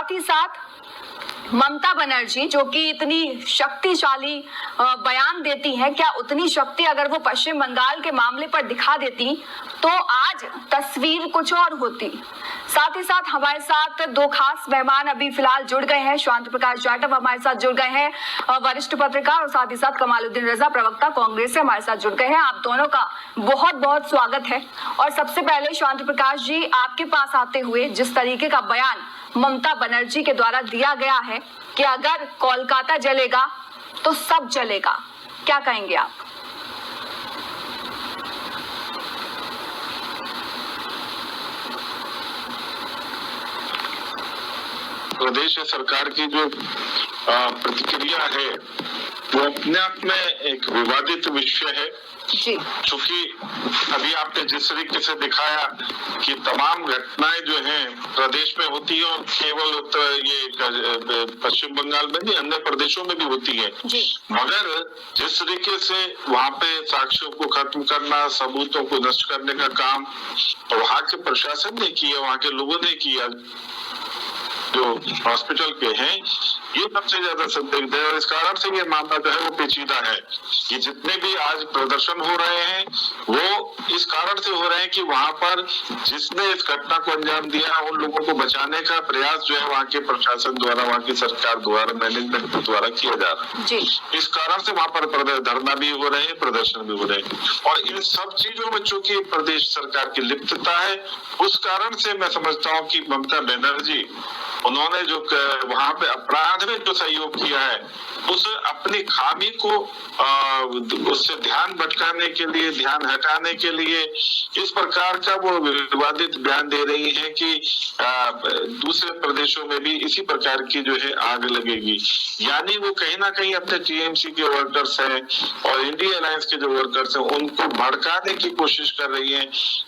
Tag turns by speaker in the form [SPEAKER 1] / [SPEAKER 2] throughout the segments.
[SPEAKER 1] साथ ही साथ ममता बनर्जी जो कि इतनी शक्तिशाली बयान देती हैं, क्या उतनी शक्ति अगर वो पश्चिम बंगाल के मामले पर दिखा देती तो आज तस्वीर कुछ और होती। साथ ही साथ हमारे साथ दो खास मेहमान अभी फिलहाल जुड़ गए हैं। शांति प्रकाश जाटव हमारे साथ जुड़ गए हैं, वरिष्ठ पत्रकार, और साथ ही साथ कमालुद्दीन रजा प्रवक्ता कांग्रेस से हमारे साथ जुड़ गए हैं। आप दोनों का बहुत बहुत स्वागत है। और सबसे पहले शांति प्रकाश जी, आपके पास आते हुए जिस तरीके का बयान ममता बनर्जी के द्वारा दिया गया है कि अगर कोलकाता जलेगा तो सब जलेगा, क्या कहेंगे आप?
[SPEAKER 2] प्रदेश सरकार की जो प्रतिक्रिया है वो अपने आप में एक विवादित विषय है
[SPEAKER 1] जी।
[SPEAKER 2] चूंकि अभी आपने जिस तरीके से दिखाया कि तमाम घटनाएं जो हैं प्रदेश में होती है और केवल ये पश्चिम बंगाल में नहीं अन्य प्रदेशों में भी होती है, मगर जिस तरीके से वहाँ पे साक्ष्यों को खत्म करना, सबूतों को नष्ट करने का काम वहाँ के प्रशासन ने किया, वहाँ के लोगों ने किया, जो हॉस्पिटल के हैं, ये सबसे ज्यादा संदिग्ध है। और इस कारण से ये मामला जो है वो पेचीदा है। ये जितने भी आज प्रदर्शन हो रहे हैं वो इस कारण से हो रहे हैं कि वहां पर जिसने इस घटना को अंजाम दिया उन लोगों को बचाने का प्रयास जो है वहाँ के प्रशासन द्वारा, वहाँ की सरकार द्वारा, मैनेजमेंट द्वारा किया जा रहा है। इस कारण से वहाँ पर धरना भी हो रहे हैं, प्रदर्शन भी हो रहे हैं। और इन सब चीजों में चूंकि प्रदेश सरकार की लिप्तता है, उस कारण से मैं समझता हूँ कि ममता बनर्जी उन्होंने जो वहां पे अपराध में जो सहयोग किया है उस अपनी खामी को उससे ध्यान भटकाने के लिए, ध्यान हटाने के लिए इस प्रकार का वो विवादित बयान दे रही है कि दूसरे प्रदेशों में भी इसी प्रकार की जो है आग लगेगी। यानी वो कहीं ना कहीं अपने टीएमसी के वर्कर्स हैं और इंडिया अलायंस के जो वर्कर्स हैं उनको भड़काने की कोशिश कर रही है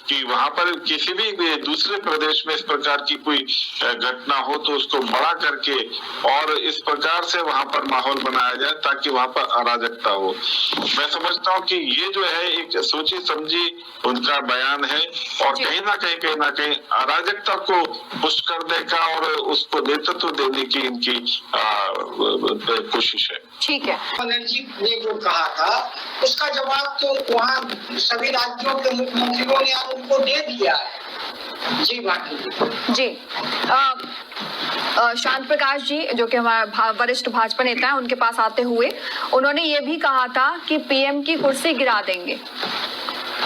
[SPEAKER 2] कि वहां पर किसी भी दूसरे प्रदेश में इस प्रकार की कोई घटना हो तो उसको बड़ा करके और इस प्रकार से वहां पर माहौल बनाया जाए ताकि वहां पर अराजकता हो। मैं समझता हूँ कि ये जो है एक सोची समझी उनका बयान है और कहीं ना कहीं अराजकता को पुष्ट करने का और उसको नेतृत्व देने की इनकी कोशिश है।
[SPEAKER 1] ठीक है।
[SPEAKER 3] बनर्जी ने जो कहा था उसका जवाब तो वहाँ सभी राज्यों के मुख्यमंत्रियों ने उनको दे दिया है। जी भाटी जी।
[SPEAKER 1] शांत प्रकाश जी जो कि हमारा वरिष्ठ भाजपा नेता है, उनके पास आते हुए उन्होंने ये भी कहा था कि पीएम की कुर्सी गिरा देंगे,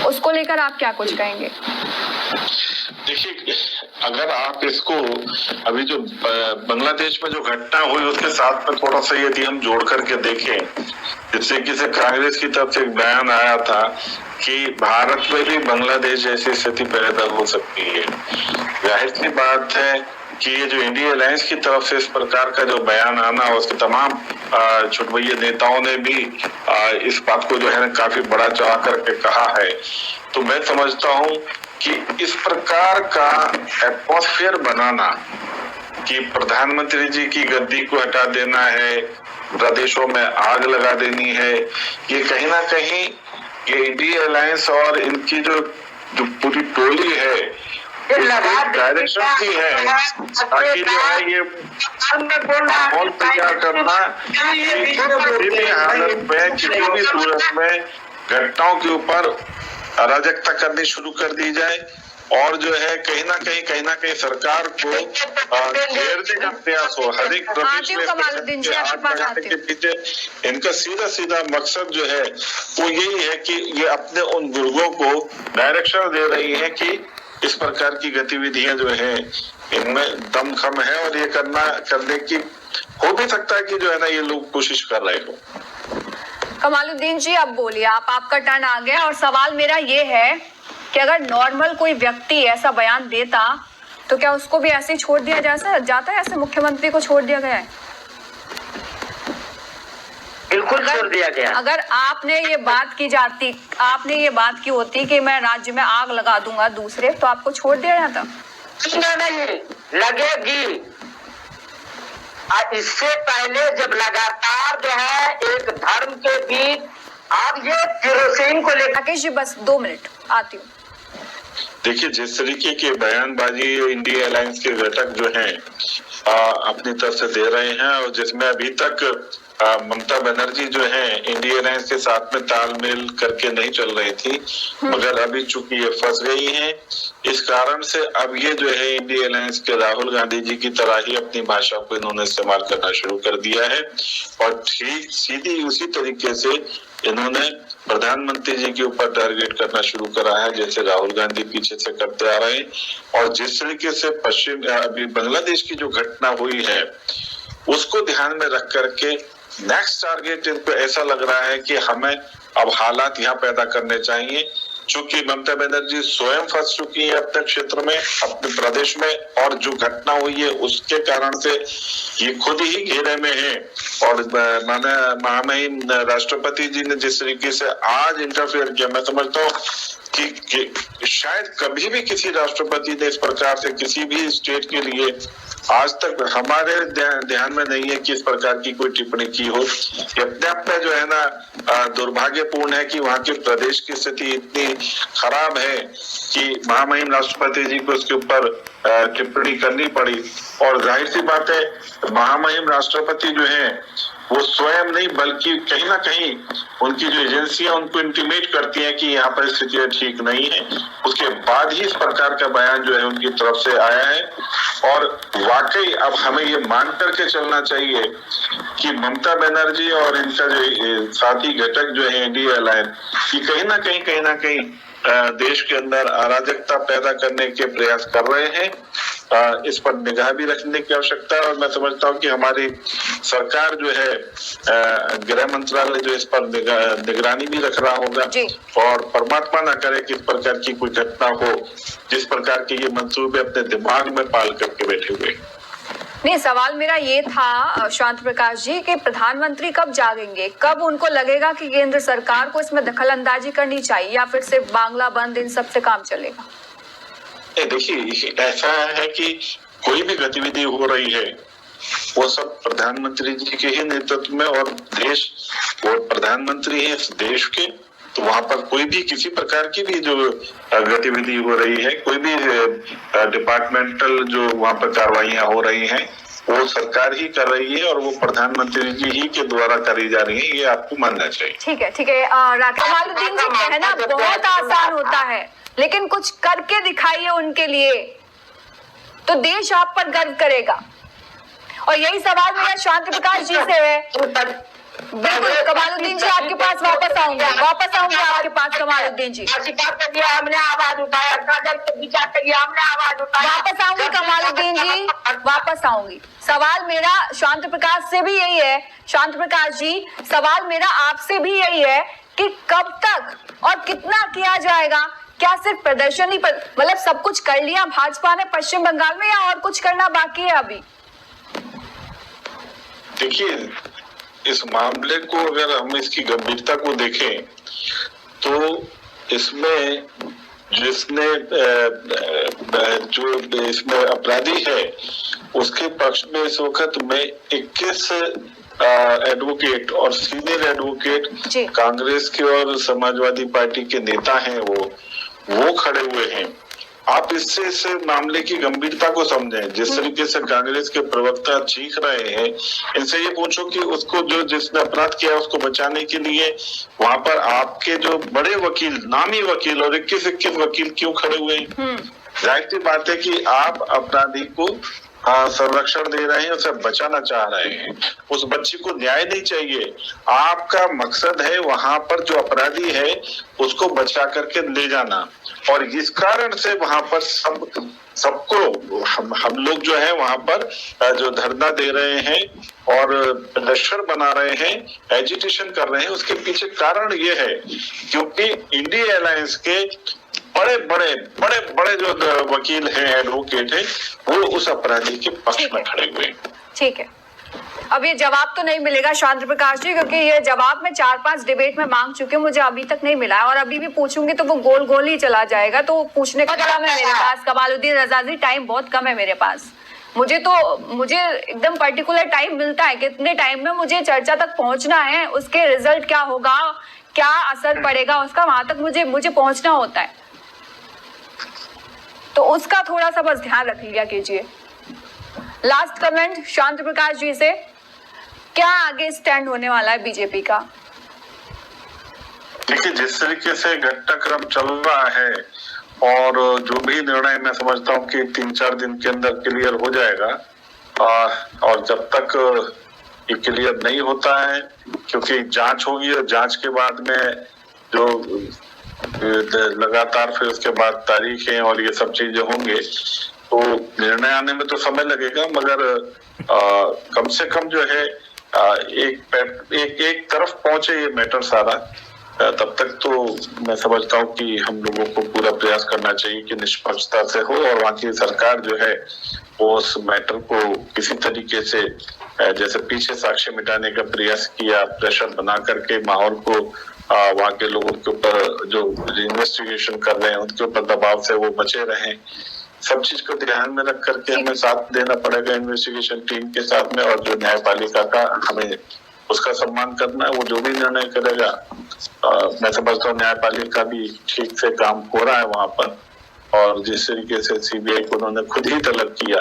[SPEAKER 1] उसको लेकर आप क्या कुछ कहेंगे?
[SPEAKER 2] देखिए, अगर आप इसको अभी जो बांग्लादेश में जो घटना हुई उसके साथ में थोड़ा सा यदि हम जोड़ करके देखें, जिससे कि कांग्रेस की तरफ से एक बयान आया था कि भारत में भी बांग्लादेश जैसी स्थिति पैदा हो सकती है। जाहिर सी बात है कि ये जो इंडिया अलायंस की तरफ से इस प्रकार का जो बयान आना, उसके तमाम छुटभैया नेताओं ने भी इस बात को जो है काफी बड़ा चढ़ा करके कहा है। तो मैं समझता हूँ कि इस प्रकार का एटमॉस्फेयर बनाना कि प्रधानमंत्री जी की गद्दी को हटा देना है, प्रदेशों में आग लगा देनी है, ये कहीं ना कहीं ये इंडिया अलायंस और इनकी जो पूरी टोली है डायरेक्शन की है ताकि जो है ये माहौल तैयार करना किसी भी हालत में, किसी भी सूरत में घटनाओं के ऊपर अराजकता करनी शुरू कर दी जाए और जो है कहीं ना कहीं सरकार को घेरने का प्रयास हो। हर एक प्रदेश में के पीछे इनका सीधा मकसद जो है वो यही है कि ये अपने उन गुर्गों को डायरेक्शन दे रही है कि इस प्रकार की गतिविधियां जो है इनमें दमखम है और ये करने की हो भी सकता है कि जो है ना ये लोग कोशिश कर रहे हो।
[SPEAKER 1] कमालुद्दीन जी अब बोलिए, आपका टर्न आ गया। और सवाल मेरा ये है कि अगर नॉर्मल कोई व्यक्ति ऐसा बयान देता तो क्या उसको भी ऐसे ही छोड़ दिया जाता है? ऐसे मुख्यमंत्री को छोड़ दिया गया है?
[SPEAKER 3] बिल्कुल छोड़ दिया गया।
[SPEAKER 1] अगर आपने ये बात की होती कि मैं राज्य में आग लगा दूंगा दूसरे, तो आपको छोड़ दिया जाता?
[SPEAKER 3] नहीं लगेगी। इससे पहले जब लगातार जो है एक धर्म के बीच अब ये केरोसिन को लेकर।
[SPEAKER 1] राकेश जी बस 2 मिनट आती हूँ।
[SPEAKER 2] देखिए, जिस तरीके की बयानबाजी इंडिया अलायंस के घटक जो हैं अपनी तरफ से दे रहे हैं, और जिसमें अभी तक ममता बनर्जी जो है इंडिया अलायंस के साथ में तालमेल करके नहीं चल रही थी, मगर अभी चूंकि ये फंस गई हैं, इस कारण से अब ये जो है इंडिया अलायंस के राहुल गांधी जी की तरह ही अपनी भाषा को इन्होंने इस्तेमाल करना शुरू कर दिया है, और ठीक सीधी उसी तरीके से इन्होंने प्रधानमंत्री जी के ऊपर टारगेट करना शुरू करा है, जैसे राहुल गांधी पीछे से करते आ रहे हैं। और जिस तरीके से अभी बांग्लादेश की जो घटना हुई है उसको ध्यान में रख करके नेक्स्ट टारगेट इनको ऐसा लग रहा है कि हमें अब हालात यहाँ पैदा करने चाहिए, चूंकि ममता बनर्जी स्वयं फंस चुकी है अब तक क्षेत्र में, अपने प्रदेश में, और जो घटना हुई है उसके कारण से ये खुद ही घेरे में है। और माने महामहिम राष्ट्रपति जी ने जिस तरीके से आज इंटरफेयर किया, मैं समझता हूँ कि शायद कभी भी किसी राष्ट्रपति ने इस प्रकार से किसी भी स्टेट के लिए आज तक हमारे ध्यान में नहीं है कि इस प्रकार की कोई टिप्पणी की हो। ये अपने आप में जो है ना दुर्भाग्यपूर्ण है कि वहाँ के प्रदेश की स्थिति इतनी खराब है कि महामहिम राष्ट्रपति जी को उसके ऊपर टिप्पणी करनी पड़ी। और जाहिर सी बात है, महामहिम राष्ट्रपति जो है वो स्वयं नहीं बल्कि कहीं ना कहीं उनकी जो एजेंसियां उनको इंटीमेट करती हैं कि यहाँ पर स्थिति ठीक नहीं है, उसके बाद ही इस प्रकार का बयान जो है उनकी तरफ से आया है। और वाकई अब हमें ये मान करके चलना चाहिए कि ममता बनर्जी और इनका जो साथी घटक जो है इंडिया अलायंस, ये कहीं ना कहीं देश के अंदर अराजकता पैदा करने के प्रयास कर रहे हैं। इस पर निगाह भी रखने की आवश्यकता है, और मैं समझता हूँ कि हमारी सरकार जो है गृह मंत्रालय जो इस पर निगरानी भी रख रहा होगा, और परमात्मा ना करे कि इस प्रकार की कोई घटना हो जिस प्रकार के ये मंसूबे अपने दिमाग में पाल करके बैठे हुए।
[SPEAKER 1] नहीं, सवाल मेरा ये था शांत प्रकाश जी कि प्रधानमंत्री कब जागेंगे, कब उनको लगेगा कि केंद्र सरकार को इसमें दखल अंदाजी करनी चाहिए, या फिर सिर्फ बांग्ला बंद इन सब से काम चलेगा?
[SPEAKER 2] देखिए, ऐसा है कि कोई भी गतिविधि हो रही है वो सब प्रधानमंत्री जी के ही नेतृत्व में, और देश वो प्रधानमंत्री है इस देश के, तो वहां पर कोई भी किसी प्रकार की भी जो गतिविधि हो रही है, कोई भी डिपार्टमेंटल जो वहां पर कार्रवाइयां हो रही हैं वो सरकार ही कर रही है, और वो प्रधानमंत्री जी ही के द्वारा करी जा रही है, ये आपको मानना चाहिए।
[SPEAKER 1] ठीक है। कमालुद्दीन जी, कहना बहुत आसान होता है, लेकिन कुछ करके दिखाइए उनके लिए, तो देश आप पर गर्व करेगा। और यही सवाल मेरा शांत प्रकाश जी से है। बिल्कुल कमालुद्दीन जी, आपके पास वापस आऊंगी आपके पास कमालुद्दीन जी।
[SPEAKER 3] हमने आवाज उठाया, हमने आवाज उठाया,
[SPEAKER 1] वापस आऊंगी कमालुद्दीन जी, वापस आऊंगी। सवाल मेरा शांत प्रकाश से भी यही है, शांत प्रकाश जी, सवाल मेरा आपसे भी यही है कि कब तक और कितना किया जाएगा? क्या सिर्फ प्रदर्शन ही मतलब सब कुछ कर लिया भाजपा ने पश्चिम बंगाल में, या और कुछ करना बाकी है अभी?
[SPEAKER 2] देखिए, इस मामले को अगर हम इसकी गंभीरता को देखें तो इसमें जिसने जो इसमें अपराधी है उसके पक्ष में इस वक्त में 21 एडवोकेट और सीनियर एडवोकेट कांग्रेस के और समाजवादी पार्टी के नेता हैं, वो खड़े हुए हैं। आप इससे इस मामले की गंभीरता को समझें। जिस तरीके से कांग्रेस के प्रवक्ता चीख रहे हैं, इनसे ये पूछो कि उसको जो जिसने अपराध किया उसको बचाने के लिए वहां पर आपके जो बड़े वकील, नामी वकील और 21 वकील क्यों खड़े हुए हैं? जाहिर सी बात है कि आप अपराधी को संरक्षण दे रहे हैं, उसे बचाना चाह रहे हैं। उस बच्ची को न्याय नहीं चाहिए। आपका मकसद है वहां पर जो अपराधी है उसको बचा करके ले जाना, और इस कारण से वहां पर सबको हम लोग जो है वहां पर जो धरना दे रहे हैं और प्रदर्शन बना रहे हैं, एजिटेशन कर रहे हैं, उसके पीछे कारण ये है क्योंकि इंडिया अलायंस के बड़े बड़े जो वकील हैं, एडवोकेट हैं, वो उस अपराधी के पक्ष में खड़े हुए हैं।
[SPEAKER 1] ठीक है, अब ये जवाब तो नहीं मिलेगा शांत प्रकाश जी, क्योंकि ये जवाब मैं 4-5 डिबेट में मांग चुकी हूँ, मुझे अभी तक नहीं मिला है, और अभी भी पूछूंगी तो वो गोल गोल ही चला जाएगा, तो पूछने का कम है मेरे पास। कमालुद्दीन रजा जी, टाइम बहुत कम है मेरे पास। मुझे एकदम पर्टिकुलर टाइम मिलता है, कितने टाइम में मुझे चर्चा तक पहुंचना है, उसके रिजल्ट क्या होगा, क्या असर पड़ेगा उसका, वहां तक मुझे पहुंचना होता है, तो उसका थोड़ा सा बस ध्यान रख लिया कीजिए। लास्ट कमेंट शांत प्रकाश जी से, क्या आगे स्टैंड होने वाला है बीजेपी का?
[SPEAKER 2] देखिए, जिस तरीके से घटनाक्रम चल रहा है और जो भी निर्णय मैं समझता हूँ कि 3-4 दिन के अंदर क्लियर हो जाएगा, और जब तक ये क्लियर नहीं होता है, क्योंकि जांच होगी और जांच के बाद में जो लगातार फिर उसके बाद तारीखें और ये सब चीजें होंगे, तो निर्णय आने में तो समय लगेगा, मगर कम से कम जो है एक तरफ पहुंचे ये मैटर सारा, तब तक तो मैं समझता हूँ कि हम लोगों को पूरा प्रयास करना चाहिए कि निष्पक्षता से हो, और वहाँ की सरकार जो है वो उस मैटर को किसी तरीके से, जैसे पीछे साक्ष्य मिटाने का प्रयास किया, प्रेशर बना करके माहौल को वहाँ के लोगों के ऊपर जो इन्वेस्टिगेशन कर रहे हैं उनके ऊपर दबाव से वो बचे रहें। सब चीज को ध्यान में रख करके हमें साथ देना पड़ेगा इन्वेस्टिगेशन टीम के साथ में, और जो न्यायपालिका का हमें उसका सम्मान करना है। वो जो भी निर्णय करेगा, मैं समझता हूँ न्यायपालिका भी ठीक से काम हो रहा है वहाँ पर, और जिस तरीके से सीबीआई को उन्होंने खुद ही तलब किया,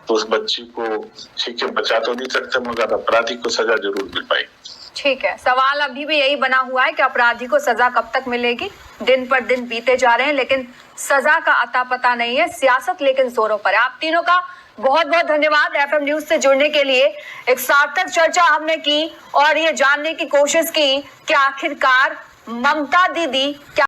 [SPEAKER 2] तो उस बच्ची को ठीक है बचा तो नहीं सकते, मगर अपराधी को सजा जरूर मिल पाएगी।
[SPEAKER 1] ठीक है, सवाल अभी भी यही बना हुआ है कि अपराधी को सजा कब तक मिलेगी। दिन पर दिन बीते जा रहे हैं लेकिन सजा का अता पता नहीं है। सियासत लेकिन जोरों पर है। आप तीनों का बहुत बहुत धन्यवाद एफएम न्यूज से जुड़ने के लिए। एक सार्थक चर्चा हमने की और ये जानने की कोशिश की कि आखिरकार ममता दीदी क्या